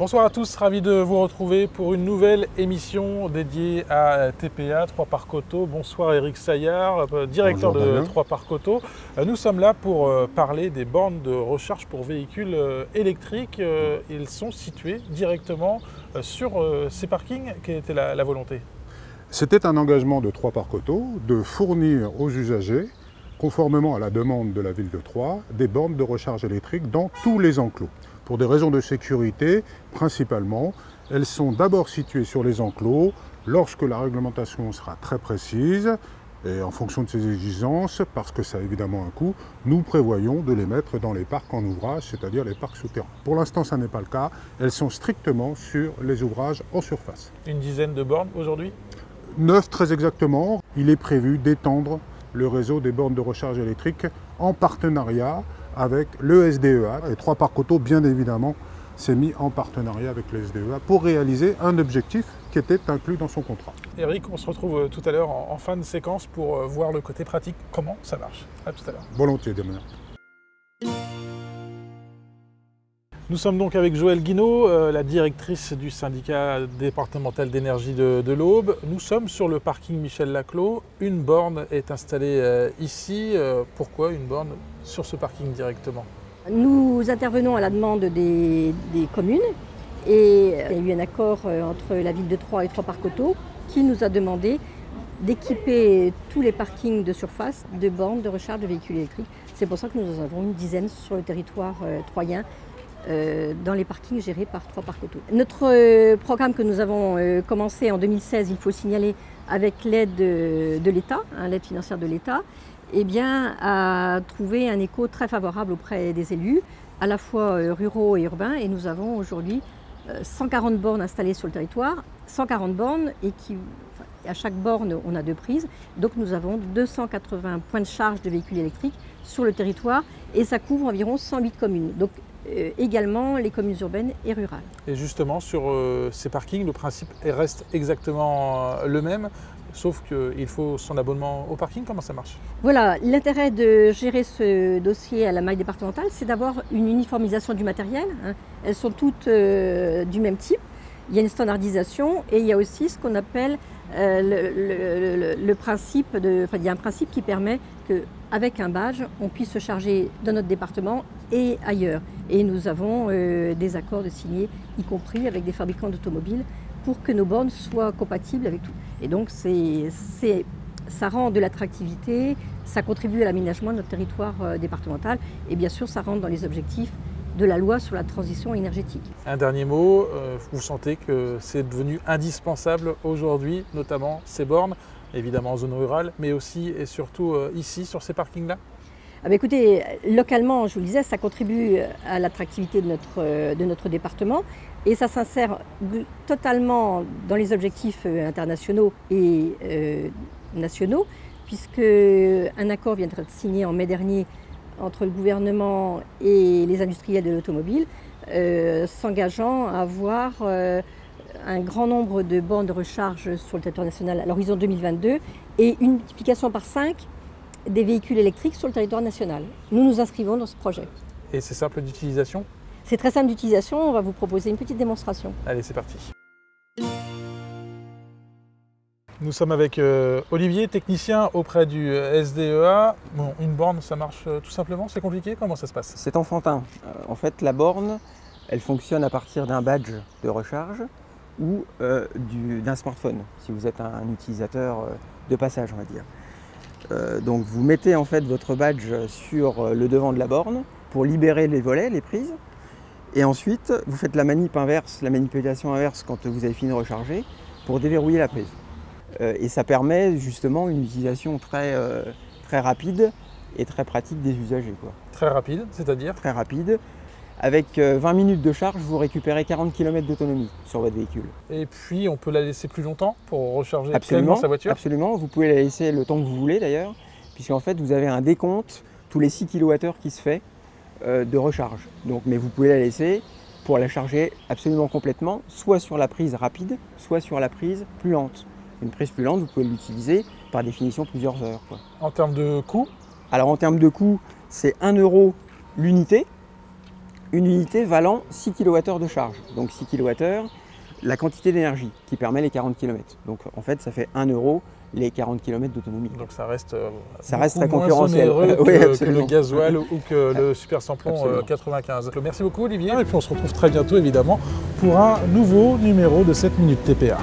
Bonsoir à tous, ravi de vous retrouver pour une nouvelle émission dédiée à TPA, Trois Parcs Auto. Bonsoir Eric Saillard, directeur de Trois Parcs Auto. Nous sommes là pour parler des bornes de recharge pour véhicules électriques. Ils sont situés directement sur ces parkings. Quelle était la volonté? C'était un engagement de Trois Parcs Auto de fournir aux usagers, conformément à la demande de la ville de Troyes, des bornes de recharge électrique dans tous les enclos. Pour des raisons de sécurité, principalement, elles sont d'abord situées sur les enclos lorsque la réglementation sera très précise et en fonction de ses exigences, parce que ça a évidemment un coût, nous prévoyons de les mettre dans les parcs en ouvrage, c'est-à-dire les parcs souterrains. Pour l'instant, ça n'est pas le cas, elles sont strictement sur les ouvrages en surface. Une dizaine de bornes aujourd'hui? 9 très exactement. Il est prévu d'étendre le réseau des bornes de recharge électrique en partenariat avec le SDEA. Et Trois Parcs Auto, bien évidemment, s'est mis en partenariat avec le SDEA pour réaliser un objectif qui était inclus dans son contrat. Eric, on se retrouve tout à l'heure en fin de séquence pour voir le côté pratique, comment ça marche. À tout à l'heure. Volontiers, Damien. Nous sommes donc avec Joëlle Guinaud, la directrice du syndicat départemental d'énergie de l'Aube. Nous sommes sur le parking Michel Laclos. Une borne est installée ici. Pourquoi une borne sur ce parking directement? Nous intervenons à la demande des communes et il y a eu un accord entre la ville de Troyes et Trois Parcs Auto qui nous a demandé d'équiper tous les parkings de surface de bornes de recharge de véhicules électriques. C'est pour ça que nous en avons une dizaine sur le territoire troyen. Dans les parkings gérés par Trois Parcs Auto. Notre programme que nous avons commencé en 2016, il faut signaler, avec l'aide de l'État, l'aide financière de l'État, a trouvé un écho très favorable auprès des élus, à la fois ruraux et urbains, et nous avons aujourd'hui 140 bornes installées sur le territoire, 140 bornes, et à chaque borne on a 2 prises, donc nous avons 280 points de charge de véhicules électriques sur le territoire, et ça couvre environ 108 communes. Donc, également les communes urbaines et rurales. Et justement, sur ces parkings, le principe reste exactement le même, sauf qu'il faut son abonnement au parking. Comment ça marche? Voilà, l'intérêt de gérer ce dossier à la maille départementale, c'est d'avoir une uniformisation du matériel. Elles sont toutes du même type. Il y a une standardisation et il y a aussi ce qu'on appelle le principe il y a un principe qui permet qu'avec un badge, on puisse se charger dans notre département et ailleurs. Et nous avons des accords de signés, y compris avec des fabricants d'automobiles, pour que nos bornes soient compatibles avec tout. Et donc ça rend de l'attractivité, ça contribue à l'aménagement de notre territoire départemental et bien sûr ça rentre dans les objectifs de la loi sur la transition énergétique. Un dernier mot, vous sentez que c'est devenu indispensable aujourd'hui, notamment ces bornes, évidemment en zone rurale, mais aussi et surtout ici, sur ces parkings-là? Écoutez, localement, je vous le disais, ça contribue à l'attractivité de notre département et ça s'insère totalement dans les objectifs internationaux et nationaux, puisque un accord vient d'être signé en mai dernier entre le gouvernement et les industriels de l'automobile, s'engageant à avoir un grand nombre de bornes de recharge sur le territoire national à l'horizon 2022 et une multiplication par 5 des véhicules électriques sur le territoire national. Nous nous inscrivons dans ce projet. Et c'est simple d'utilisation? C'est très simple d'utilisation, on va vous proposer une petite démonstration. Allez, c'est parti. Nous sommes avec Olivier, technicien auprès du SDEA. Bon, une borne, ça marche tout simplement? C'est compliqué? Comment ça se passe? C'est enfantin. En fait, la borne, elle fonctionne à partir d'un badge de recharge ou d'un smartphone, si vous êtes un utilisateur de passage, on va dire. Donc vous mettez en fait votre badge sur le devant de la borne pour libérer les volets, les prises. Et ensuite, vous faites la manip inverse, la manipulation inverse quand vous avez fini de recharger pour déverrouiller la prise. Et ça permet justement une utilisation très rapide et très pratique des usagers, quoi. Très rapide, c'est-à-dire? Très rapide. Avec 20 minutes de charge, vous récupérez 40 km d'autonomie sur votre véhicule. Et puis, on peut la laisser plus longtemps pour recharger absolument sa voiture? Absolument, vous pouvez la laisser le temps que vous voulez d'ailleurs, puisqu'en fait, vous avez un décompte tous les 6 kWh qui se fait de recharge. Donc, mais vous pouvez la laisser pour la charger absolument complètement, soit sur la prise rapide, soit sur la prise plus lente. Une prise plus lente, vous pouvez l'utiliser par définition plusieurs heures, quoi. En termes de coût? Alors en termes de coût, c'est 1 € l'unité. une unité valant 6 kWh de charge. Donc 6 kWh, la quantité d'énergie qui permet les 40 km. Donc en fait, ça fait 1 € les 40 km d'autonomie. Donc ça reste très concurrentiel que le gasoil ou que le super samplon 95. Merci beaucoup Olivier, et puis on se retrouve très bientôt évidemment pour un nouveau numéro de 7 minutes TPA.